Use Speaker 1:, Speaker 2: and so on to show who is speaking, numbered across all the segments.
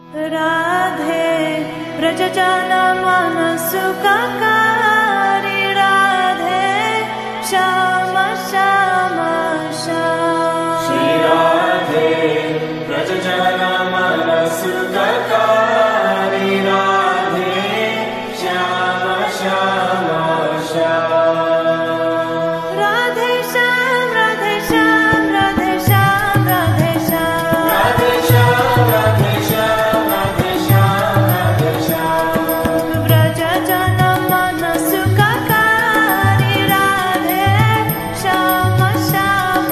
Speaker 1: राधे व्रजजन मनसुखकारी राधे श्याम श्याम श्याम।
Speaker 2: श्री राधे व्रजजन मनसुखकारी राधे श्याम श्याम श्याम।
Speaker 1: राधे श्याम राधे श्याम राधे श्याम राधे श्याम।
Speaker 2: राधे श्याम राधे श्याम राधे श्याम राधे श्याम।
Speaker 1: व्रजजन मनसुखकारी राधे श्याम श्याम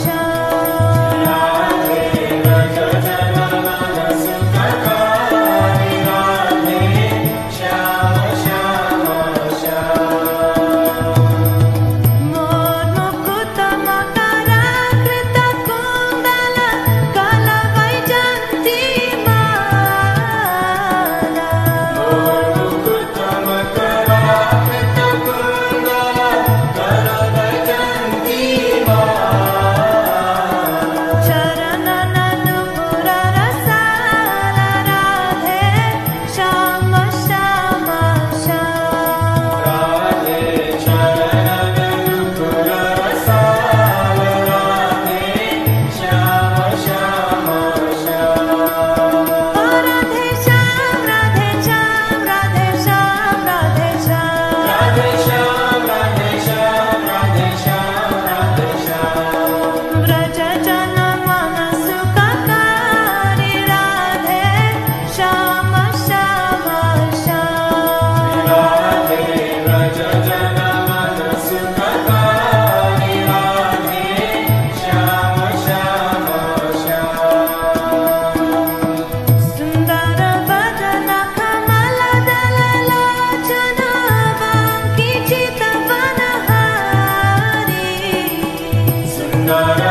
Speaker 1: श्याम।
Speaker 2: राधे व्रजजन मनसुखकारी राधे श्याम श्याम श्याम।
Speaker 1: मोर मुकुट मकराकृत कुण्डल कलवैजयन्ती माला।
Speaker 2: मुकुट मकराकृत कुण्डल कलवैजयन्ती माला।
Speaker 1: चरण ननुपुर रसाल राधे श्याम श्याम श्याम।
Speaker 2: राधे चरण नुपुर रसाल राधे श्याम श्याम श्याम।
Speaker 1: राधे श्याम राधे श्याम राधे श्याम राधे श्याम।
Speaker 2: राधे श्याम राधे श्याम राधे श्याम राधे श्याम।
Speaker 1: व्रजजन मनसुखकारी राधे श्याम श्याम श्याम।
Speaker 2: राधे व्रजजन मनसुखकारी राधे श्याम श्याम श्याम।
Speaker 1: सुन्दर वदन कमल दल लोचन बांकी चितवन हारी।
Speaker 2: सुन्दर